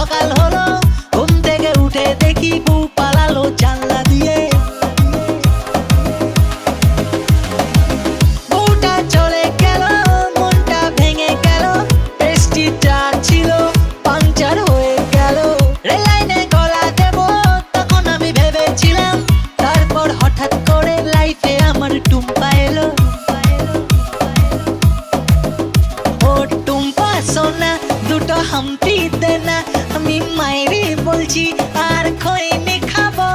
সকাল হলো, ঘুম থেকে উঠে দেখি বউ পালালো জানলা দিয়ে। বউটা চলে গেল, মনটা ভেঙে গেল, টেস্টিটা ছিল পাংচার হয়ে গেল। রেল লাইনে গলা দেব তখন আমি ভেবেছিলাম, তারপর হঠাৎ করে লাইফে আমার টুম্পা এলো। ও টুম্পা সোনা দুটো হাম্পি দে না, আমি মাইরি বলছি আর খৈনি খাবো।